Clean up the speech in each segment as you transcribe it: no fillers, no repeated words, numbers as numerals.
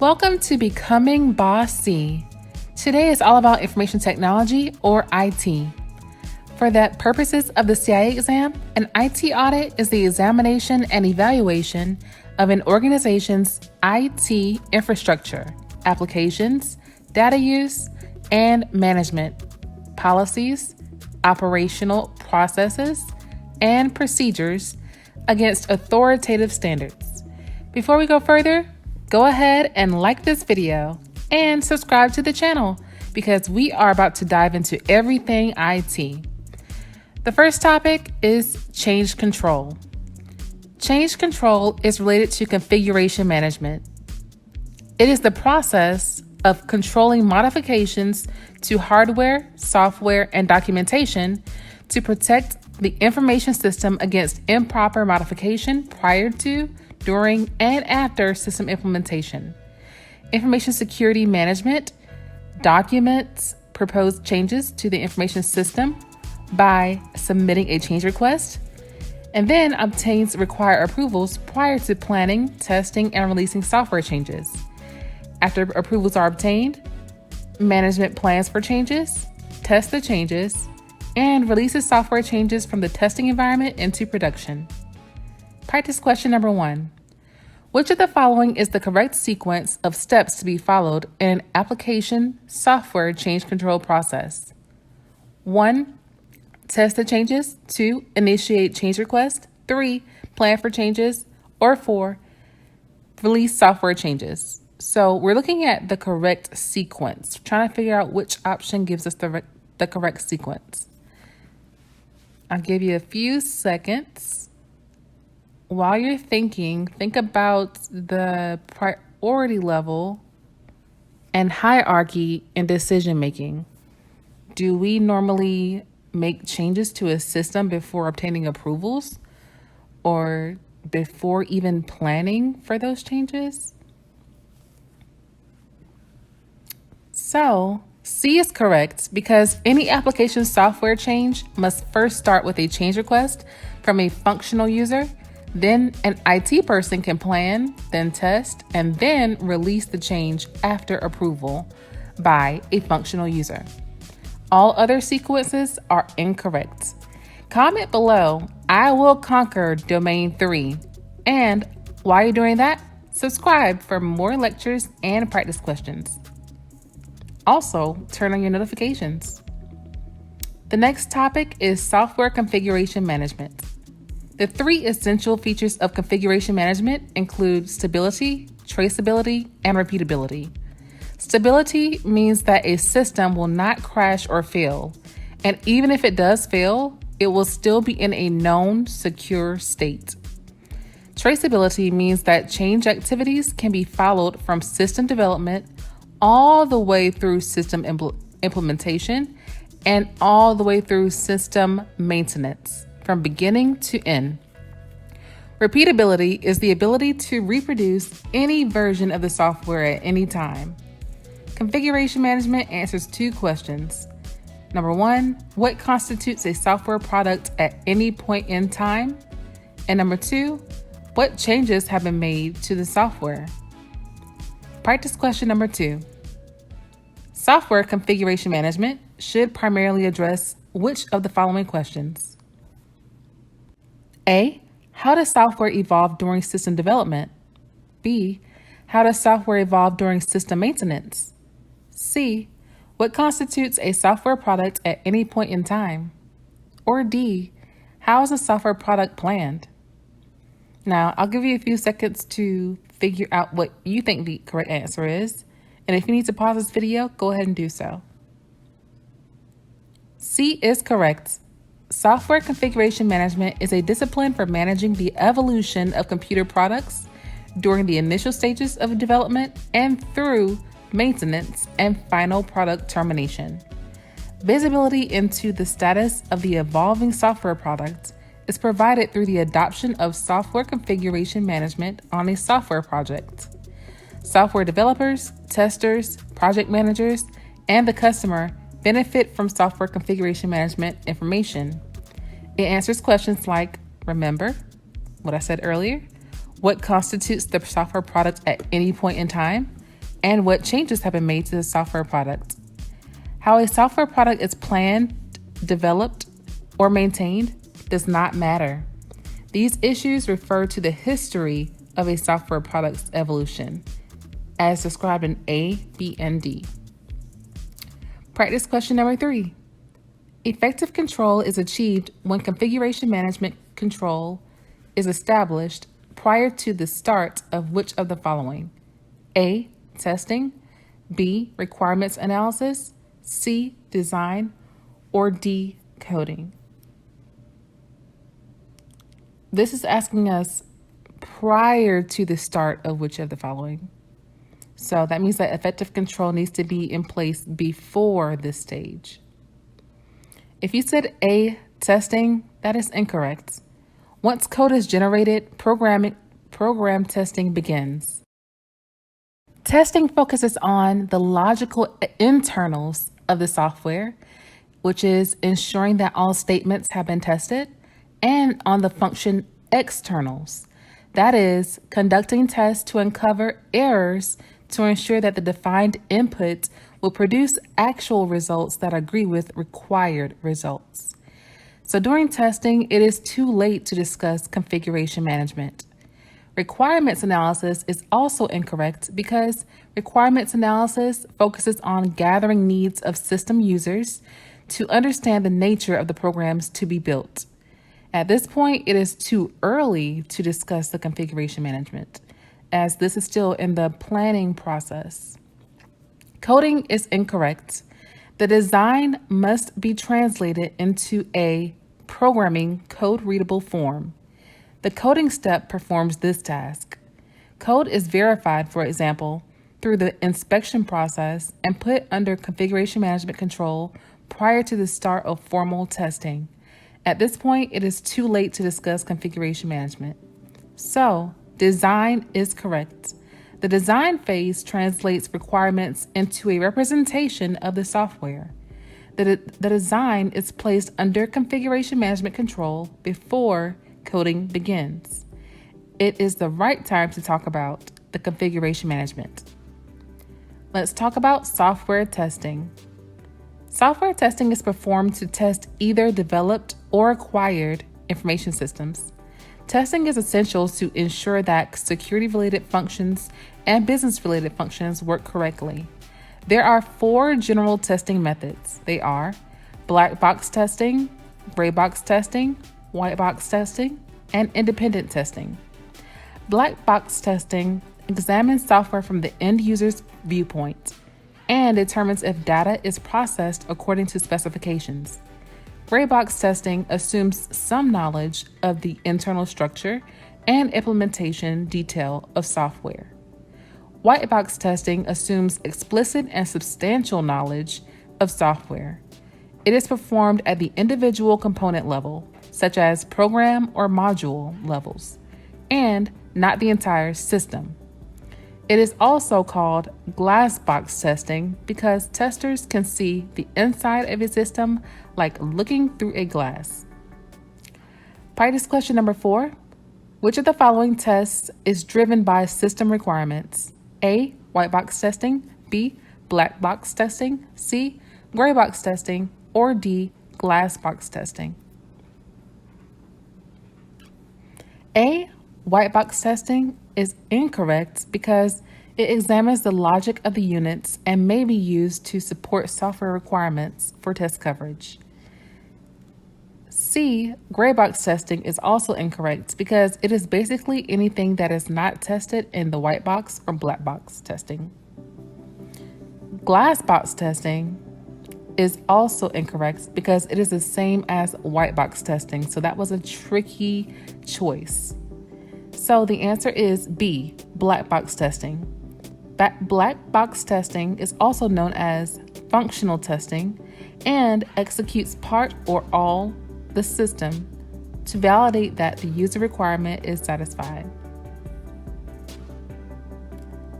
Welcome to Becoming Boss C. Today is all about information technology, or IT. For the purposes of the CIA exam, an IT audit is the examination and evaluation of an organization's IT infrastructure, applications, data use, and management, policies, operational processes, and procedures against authoritative standards. Before we go further, go ahead and like this video and subscribe to the channel because we are about to dive into everything IT. The first topic is change control. Change control is related to configuration management. It is the process of controlling modifications to hardware, software, and documentation to protect the information system against improper modification prior to, during, and after system implementation. Information security management documents proposed changes to the information system by submitting a change request, and then obtains required approvals prior to planning, testing, and releasing software changes. After approvals are obtained, management plans for changes, tests the changes, and releases software changes from the testing environment into production. Practice question number 1. Which of the following is the correct sequence of steps to be followed in an application software change control process? 1. Test the changes. 2. Initiate change request. 3. Plan for changes. Or 4. Release software changes. So we're looking at the correct sequence, trying to figure out which option gives us the correct sequence. I'll give you a few seconds. While you're thinking, think about the priority level and hierarchy in decision making. Do we normally make changes to a system before obtaining approvals or before even planning for those changes? So, C is correct because any application software change must first start with a change request from a functional user. Then an IT person can plan, then test, and then release the change after approval by a functional user. All other sequences are incorrect. Comment below, I will conquer domain 3. And while you're doing that, subscribe for more lectures and practice questions. Also, turn on your notifications. The next topic is software configuration management. The 3 essential features of configuration management include stability, traceability, and repeatability. Stability means that a system will not crash or fail, and even if it does fail, it will still be in a known, secure state. Traceability means that change activities can be followed from system development all the way through system implementation and all the way through system maintenance, from beginning to end. Repeatability is the ability to reproduce any version of the software at any time. Configuration management answers 2 questions. Number 1, what constitutes a software product at any point in time? And number 2, what changes have been made to the software? Practice question number 2. Software configuration management should primarily address which of the following questions? A. How does software evolve during system development? B. How does software evolve during system maintenance? C. What constitutes a software product at any point in time? Or D. How is a software product planned? Now, I'll give you a few seconds to figure out what you think the correct answer is. And if you need to pause this video, go ahead and do so. C is correct. Software configuration management is a discipline for managing the evolution of computer products during the initial stages of development and through maintenance and final product termination. Visibility into the status of the evolving software product is provided through the adoption of software configuration management on a software project. Software developers, testers, project managers, and the customer benefit from software configuration management information. It answers questions like, remember what I said earlier? What constitutes the software product at any point in time? and what changes have been made to the software product. How a software product is planned, developed, or maintained does not matter. These issues refer to the history of a software product's evolution, as described in A, B, and D. Practice question number 3. Effective control is achieved when configuration management control is established prior to the start of which of the following? A, testing, B, requirements analysis, C, design, or D, coding. This is asking us prior to the start of which of the following. So that means that effective control needs to be in place before this stage. If you said A, testing, that is incorrect. Once code is generated, program testing begins. Testing focuses on the logical internals of the software, which is ensuring that all statements have been tested, and on the function externals, that is, conducting tests to uncover errors to ensure that the defined input will produce actual results that agree with required results. So during testing, it is too late to discuss configuration management. Requirements analysis is also incorrect because requirements analysis focuses on gathering needs of system users to understand the nature of the programs to be built. At this point, it is too early to discuss the configuration management, as this is still in the planning process. Coding is incorrect. The design must be translated into a programming code-readable form. The coding step performs this task. Code is verified, for example, through the inspection process and put under configuration management control prior to the start of formal testing. At this point, it is too late to discuss configuration management. So, design is correct. The design phase translates requirements into a representation of the software. The design is placed under configuration management control before coding begins. It is the right time to talk about the configuration management. Let's talk about software testing. Software testing is performed to test either developed or acquired information systems. Testing is essential to ensure that security-related functions and business-related functions work correctly. There are 4 general testing methods. They are black box testing, gray box testing, white box testing, and independent testing. Black box testing examines software from the end user's viewpoint and determines if data is processed according to specifications. Gray box testing assumes some knowledge of the internal structure and implementation detail of software. White box testing assumes explicit and substantial knowledge of software. It is performed at the individual component level, such as program or module levels, and not the entire system. It is also called glass box testing because testers can see the inside of a system like looking through a glass. Practice question number 4. Which of the following tests is driven by system requirements? A, white box testing, B, black box testing, C, gray box testing, or D, glass box testing? A, white box testing is incorrect because it examines the logic of the units and may be used to support software requirements for test coverage. C, gray box testing is also incorrect because it is basically anything that is not tested in the white box or black box testing. Glass box testing is also incorrect because it is the same as white box testing, so that was a tricky choice. So the answer is B, black box testing. Black box testing is also known as functional testing and executes part or all the system to validate that the user requirement is satisfied.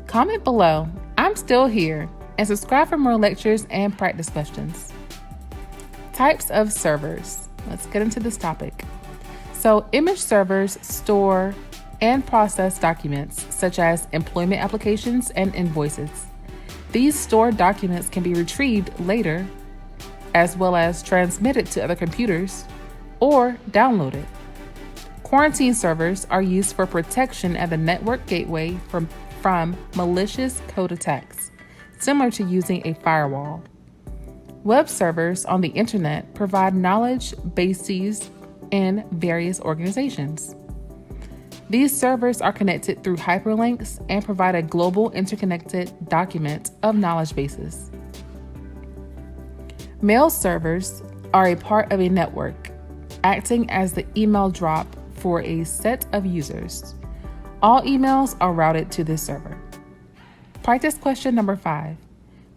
Comment below, I'm still here, and subscribe for more lectures and practice questions. Types of servers. Let's get into this topic. So image servers store and process documents such as employment applications and invoices. These stored documents can be retrieved later, as well as transmitted to other computers or downloaded. Quarantine servers are used for protection at the network gateway from malicious code attacks, similar to using a firewall. Web servers on the internet provide knowledge bases in various organizations. These servers are connected through hyperlinks and provide a global interconnected document of knowledge bases. Mail servers are a part of a network, acting as the email drop for a set of users. All emails are routed to this server. Practice question number 5.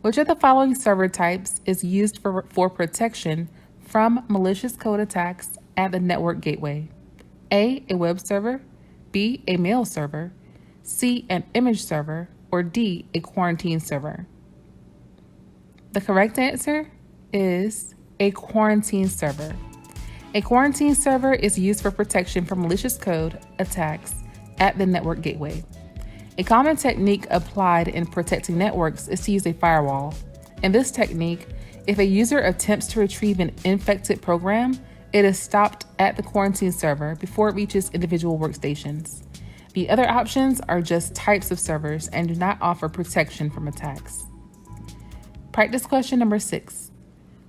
Which of the following server types is used for protection from malicious code attacks at the network gateway? A web server, B, a mail server, C, an image server, or D, a quarantine server? The correct answer is a quarantine server. A quarantine server is used for protection from malicious code attacks at the network gateway. A common technique applied in protecting networks is to use a firewall. In this technique, if a user attempts to retrieve an infected program, it is stopped at the quarantine server before it reaches individual workstations. The other options are just types of servers and do not offer protection from attacks. Practice question number 6.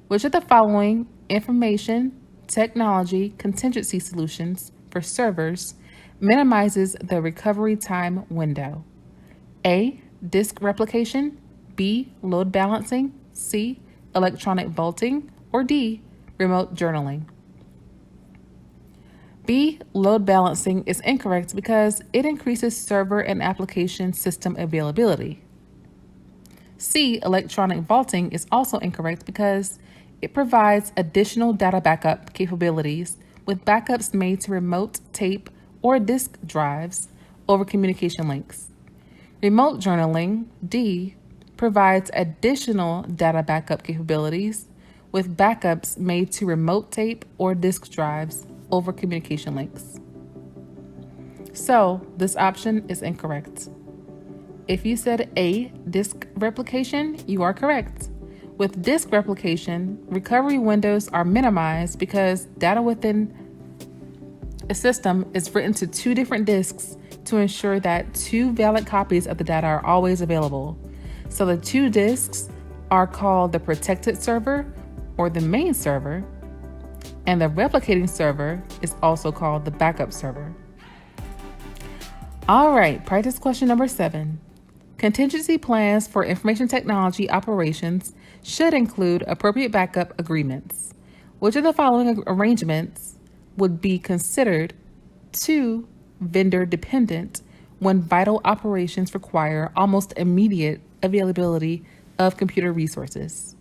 Which of the following information technology contingency solutions for servers minimizes the recovery time window? A, disk replication, B, load balancing, C, electronic vaulting, or D, remote journaling? B, load balancing is incorrect because it increases server and application system availability. C, electronic vaulting is also incorrect because it provides additional data backup capabilities with backups made to remote tape or disk drives over communication links. Remote journaling, D, provides additional data backup capabilities with backups made to remote tape or disk drives over communication links. So this option is incorrect. If you said A, disk replication, you are correct. With disk replication, recovery windows are minimized because data within a system is written to 2 different disks to ensure that 2 valid copies of the data are always available. So the 2 disks are called the protected server or the main server, and the replicating server is also called the backup server. All right, practice question number 7. Contingency plans for information technology operations should include appropriate backup agreements. Which of the following arrangements would be considered too vendor dependent when vital operations require almost immediate availability of computer resources?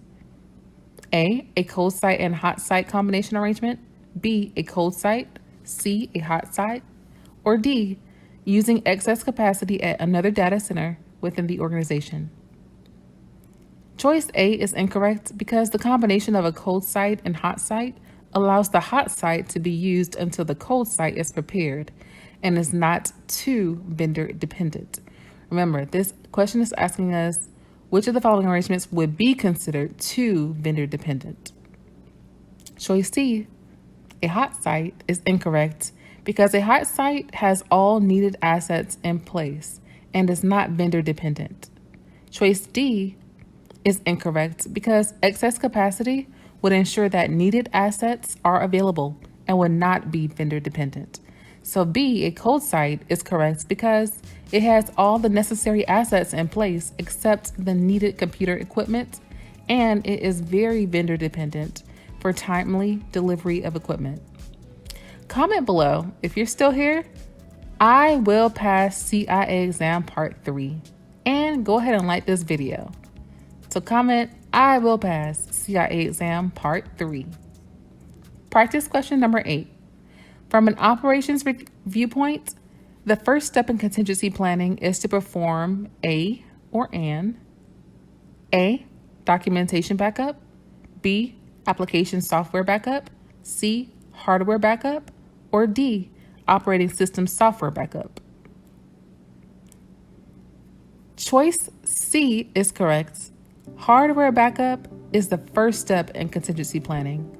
A cold site and hot site combination arrangement, B, a cold site, C, a hot site, or D, using excess capacity at another data center within the organization? Choice A is incorrect because the combination of a cold site and hot site allows the hot site to be used until the cold site is prepared and is not too vendor dependent. Remember, this question is asking us which of the following arrangements would be considered too vendor dependent. Choice C, a hot site, is incorrect because a hot site has all needed assets in place and is not vendor dependent. Choice D is incorrect because excess capacity would ensure that needed assets are available and would not be vendor dependent. So B, a cold site, is correct because it has all the necessary assets in place except the needed computer equipment, and it is very vendor dependent for timely delivery of equipment. Comment below if you're still here. I will pass CIA exam part 3, and go ahead and like this video. So comment, I will pass CIA exam part 3. Practice question number 8. From an operations viewpoint, the first step in contingency planning is to perform A, documentation backup, B, application software backup, C, hardware backup, or D, operating system software backup. Choice C is correct. Hardware backup is the first step in contingency planning.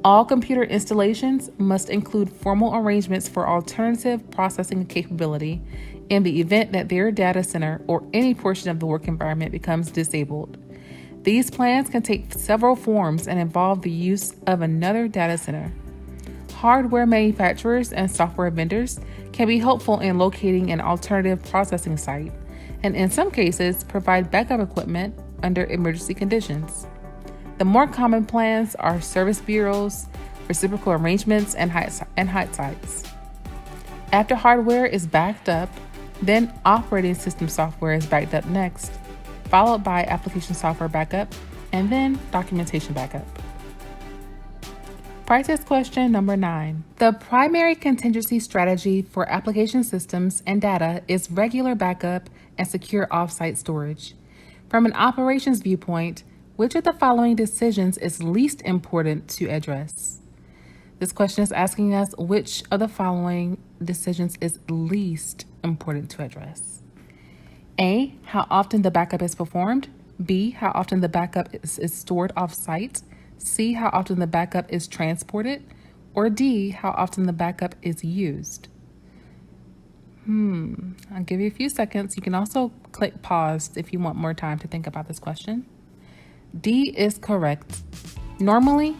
All computer installations must include formal arrangements for alternative processing capability in the event that their data center or any portion of the work environment becomes disabled. These plans can take several forms and involve the use of another data center. Hardware manufacturers and software vendors can be helpful in locating an alternative processing site, and in some cases, provide backup equipment under emergency conditions. The more common plans are service bureaus, reciprocal arrangements, and hide sites. After hardware is backed up, then operating system software is backed up next, followed by application software backup, and then documentation backup. Practice question number 9. The primary contingency strategy for application systems and data is regular backup and secure offsite storage. From an operations viewpoint, which of the following decisions is least important to address? This question is asking us which of the following decisions is least important to address. A, how often the backup is performed. B, how often the backup is stored off-site. C, how often the backup is transported. Or D, how often the backup is used. I'll give you a few seconds. You can also click pause if you want more time to think about this question. D is correct. Normally,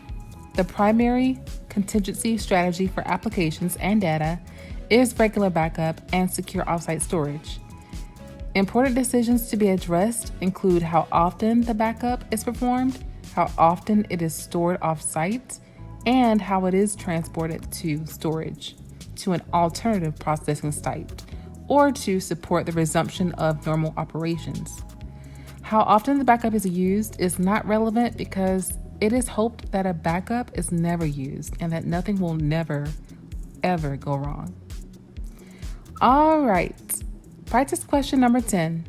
the primary contingency strategy for applications and data is regular backup and secure offsite storage. Important decisions to be addressed include how often the backup is performed, how often it is stored off-site, and how it is transported to storage to an alternative processing site or to support the resumption of normal operations. How often the backup is used is not relevant because it is hoped that a backup is never used and that nothing will never, ever go wrong. All right, practice question number 10.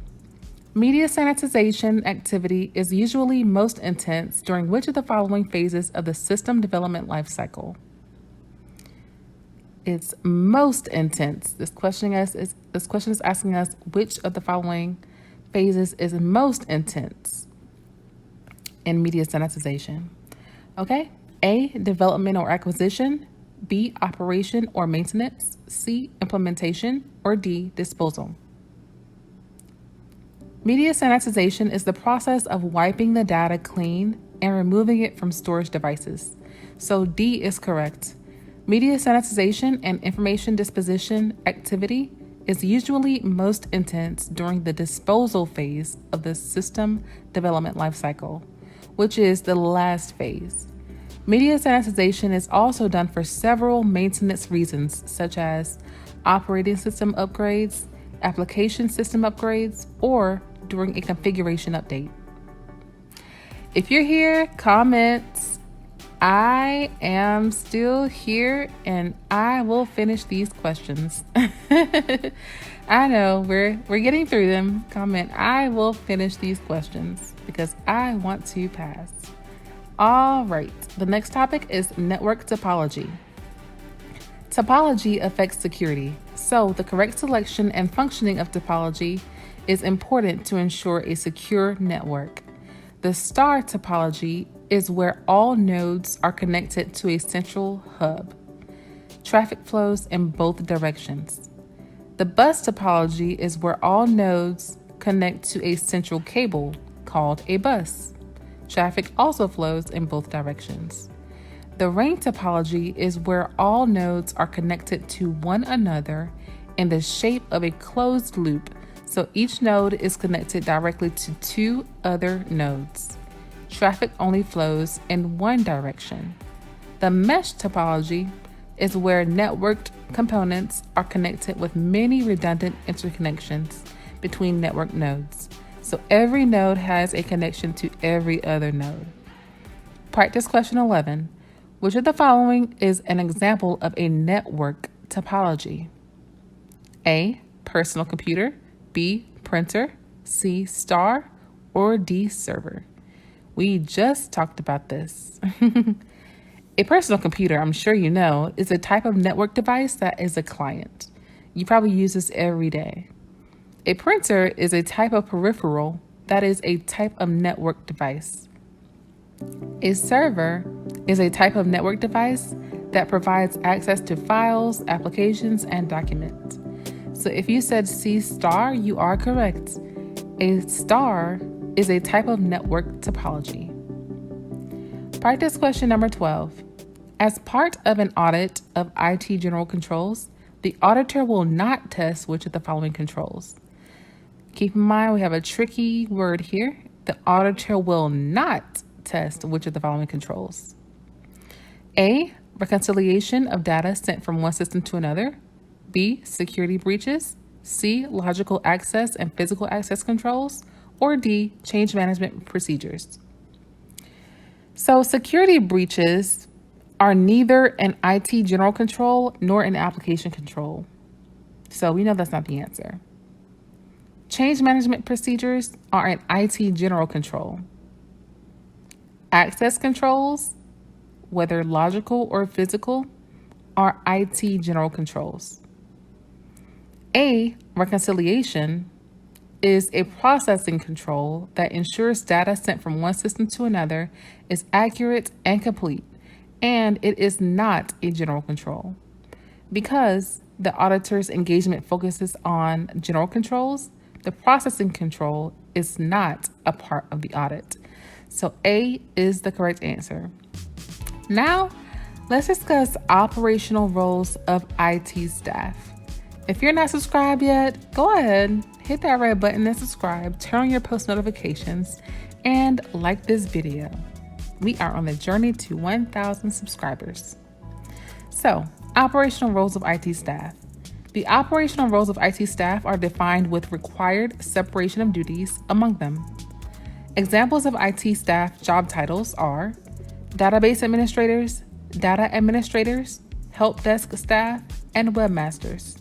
Media sanitization activity is usually most intense during which of the following phases of the system development lifecycle? It's most intense. This question is asking us which of the following phases is most intense in media sanitization. Okay, A, development or acquisition, B, operation or maintenance, C, implementation, or D, disposal. Media sanitization is the process of wiping the data clean and removing it from storage devices. So D is correct. Media sanitization and information disposition activity is usually most intense during the disposal phase of the system development lifecycle, which is the last phase. Media sanitization is also done for several maintenance reasons, such as operating system upgrades, application system upgrades, or during a configuration update. If you're here, comment, I am still here and I will finish these questions. I know we're getting through them. Comment, I will finish these questions because I want to pass. All right, the next topic is network topology. Topology affects security, so the correct selection and functioning of topology is important to ensure a secure network. The star topology is where all nodes are connected to a central hub. Traffic flows in both directions. The bus topology is where all nodes connect to a central cable called a bus. Traffic also flows in both directions. The ring topology is where all nodes are connected to one another in the shape of a closed loop, so each node is connected directly to two other nodes. Traffic only flows in one direction. The mesh topology is where networked components are connected with many redundant interconnections between network nodes, so every node has a connection to every other node. Practice question 11. Which of the following is an example of a network topology? A, personal computer, B, printer, C, star, or D, server? We just talked about this. A personal computer, I'm sure you know, is a type of network device that is a client. You probably use this every day. A printer is a type of peripheral that is a type of network device. A server is a type of network device that provides access to files, applications, and documents. So if you said C star, you are correct. A star is a type of network topology. Practice question number 12. As part of an audit of IT general controls, the auditor will not test which of the following controls. Keep in mind, we have a tricky word here. The auditor will not test which of the following controls. A, reconciliation of data sent from one system to another. B, security breaches. C, logical access and physical access controls. Or D, change management procedures. So security breaches are neither an IT general control nor an application control. So we know that's not the answer. Change management procedures are an IT general control. Access controls, whether logical or physical, are IT general controls. A, reconciliation, is a processing control that ensures data sent from one system to another is accurate and complete, and it is not a general control. Because the auditor's engagement focuses on general controls, the processing control is not a part of the audit. So A is the correct answer. Now, let's discuss operational roles of IT staff. If you're not subscribed yet, go ahead, hit that red button and subscribe, turn on your post notifications, and like this video. We are on the journey to 1,000 subscribers. So, operational roles of IT staff. The operational roles of IT staff are defined with required separation of duties among them. Examples of IT staff job titles are database administrators, data administrators, help desk staff, and webmasters.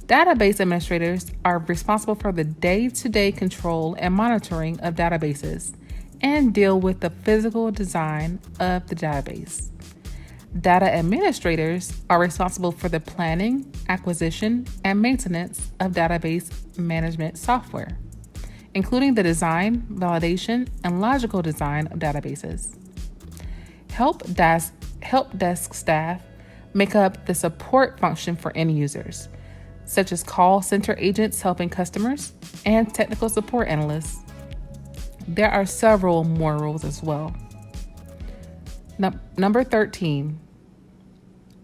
Database administrators are responsible for the day-to-day control and monitoring of databases and deal with the physical design of the database. Data administrators are responsible for the planning, acquisition, and maintenance of database management software, including the design, validation, and logical design of databases. Help desk staff make up the support function for end users, such as call center agents helping customers and technical support analysts. There are several more roles as well. Number 13.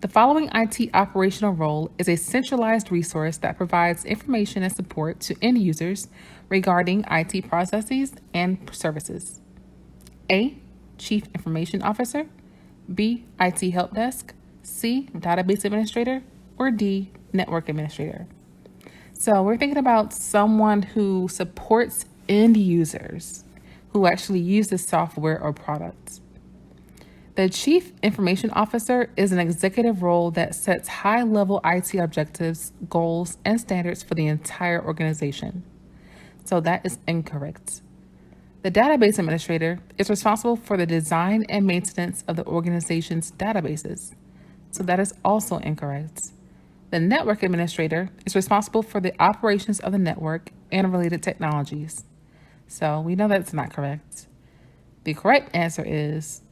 The following IT operational role is a centralized resource that provides information and support to end users regarding IT processes and services. A, Chief Information Officer. B, IT Help Desk. C, Database Administrator. Or D, Network Administrator. So we're thinking about someone who supports end users who actually use the software or products. The Chief Information Officer is an executive role that sets high-level IT objectives, goals, and standards for the entire organization. So that is incorrect. The Database Administrator is responsible for the design and maintenance of the organization's databases. So that is also incorrect. The Network Administrator is responsible for the operations of the network and related technologies. So we know that's not correct. The correct answer is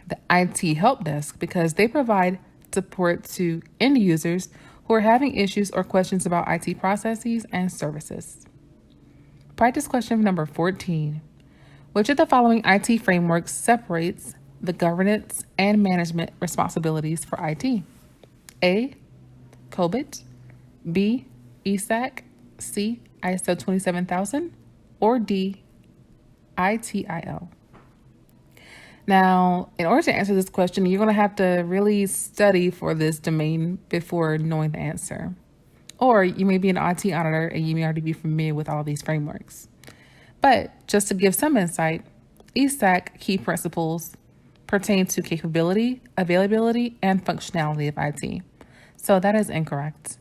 the IT Help Desk, because they provide support to end users who are having issues or questions about IT processes and services. Practice question number 14. Which of the following IT frameworks separates the governance and management responsibilities for IT? A, COBIT. B, ESAC. C, ISO 27000. Or D, ITIL. Now, in order to answer this question, you're going to have to really study for this domain before knowing the answer. Or you may be an IT auditor and you may already be familiar with all these frameworks. But just to give some insight, ESAC key principles pertain to capability, availability, and functionality of IT. So that is incorrect.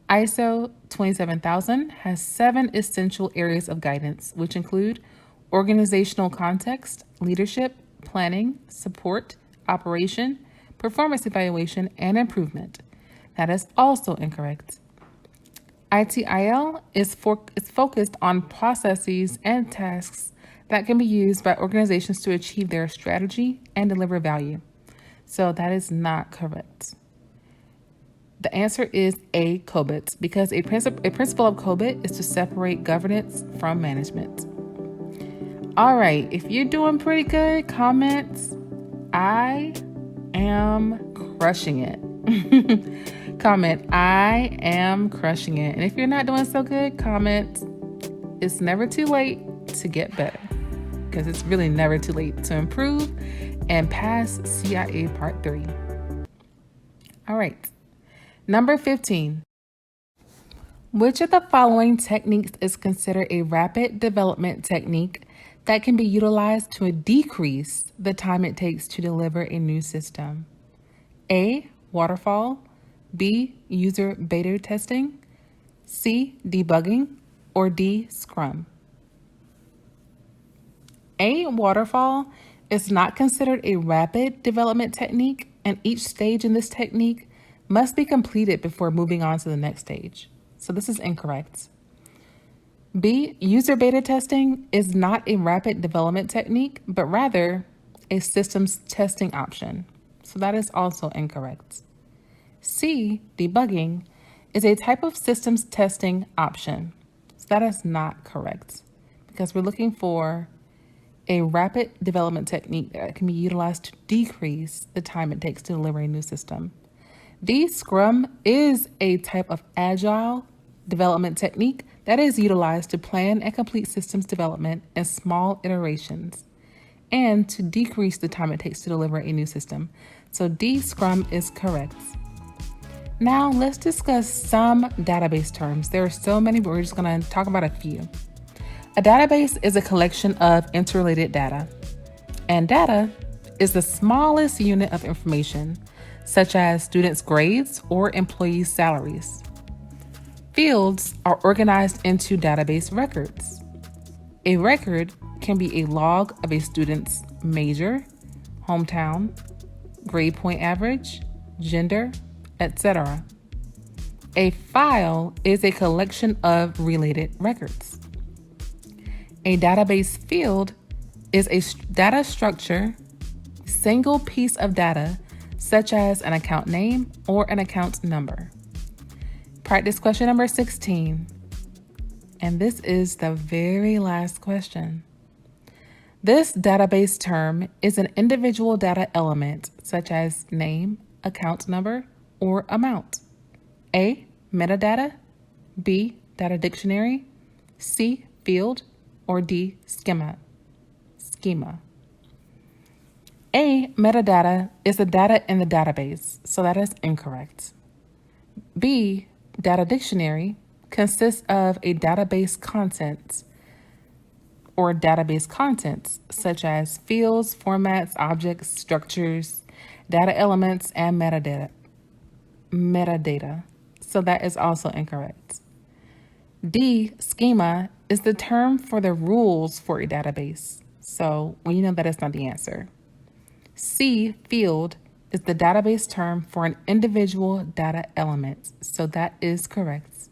ISO 27000 has 7 essential areas of guidance, which include organizational context, leadership, planning, support, operation, performance evaluation, and improvement. That is also incorrect. ITIL is focused on processes and tasks that can be used by organizations to achieve their strategy and deliver value. So that is not correct. The answer is A, COBIT, because a principle of COBIT is to separate governance from management. All right, if you're doing pretty good, comment, I am crushing it. Comment, I am crushing it. And if you're not doing so good, comment, it's never too late to get better, because it's really never too late to improve and pass CIA Part 3. All right. Number 15. Which of the following techniques is considered a rapid development technique that can be utilized to decrease the time it takes to deliver a new system? A, waterfall, B, user beta testing, C, debugging, or D, Scrum? A, waterfall is not considered a rapid development technique, and each stage in this technique must be completed before moving on to the next stage. So this is incorrect. B, user beta testing is not a rapid development technique, but rather a systems testing option. So that is also incorrect. C, debugging, is a type of systems testing option. So that is not correct, because we're looking for a rapid development technique that can be utilized to decrease the time it takes to deliver a new system. D, Scrum, is a type of agile development technique that is utilized to plan and complete systems development in small iterations and to decrease the time it takes to deliver a new system. So D, Scrum, is correct. Now let's discuss some database terms. There are so many, but we're just going to talk about a few. A database is a collection of interrelated data, and data is the smallest unit of information, such as students' grades or employees' salaries. Fields are organized into database records. A record can be a log of a student's major, hometown, grade point average, gender, etc. A file is a collection of related records. A database field is a data structure, single piece of data, such as an account name or an account number. Practice question number 16. And this is the very last question. This database term is an individual data element, such as name, account number, or amount. A, metadata, B, data dictionary, C, field, or D, schema. A, metadata, is the data in the database, so that is incorrect. B, data dictionary, consists of a database contents or database contents such as fields, formats, objects, structures, data elements, and metadata. So that is also incorrect. D, schema, is the term for the rules for a database, so we know that is not the answer. C, field, is the database term for an individual data element, so that is correct.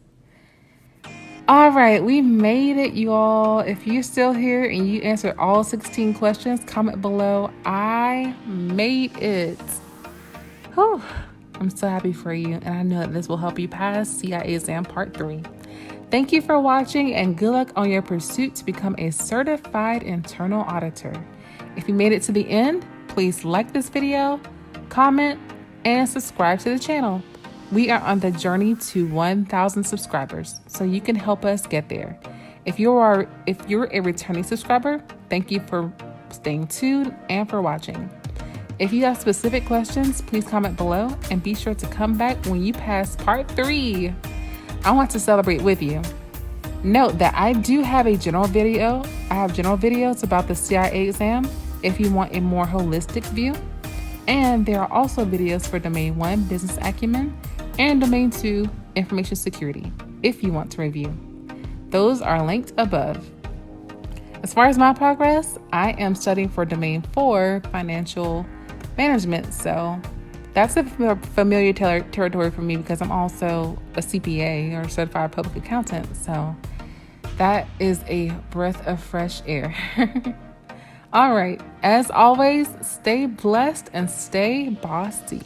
All right, we made it, you all. If you're still here and you answered all 16 questions, comment below. I made it. Whew. I'm so happy for you, and I know that this will help you pass CIA Exam Part 3. Thank you for watching, and good luck on your pursuit to become a Certified Internal Auditor. If you made it to the end, please like this video, comment, and subscribe to the channel. We are on the journey to 1,000 subscribers, so you can help us get there. If you're a returning subscriber, thank you for staying tuned and for watching. If you have specific questions, please comment below and be sure to come back when you pass Part 3. I want to celebrate with you. Note that I do have a general video. I have general videos about the CIA exam if you want a more holistic view. And there are also videos for Domain 1, Business Acumen, and Domain 2, Information Security, if you want to review. Those are linked above. As far as my progress, I am studying for Domain 4, Financial Management, so That's a familiar territory for me because I'm also a CPA or certified public accountant. So that is a breath of fresh air. All right. As always, stay blessed and stay bossy.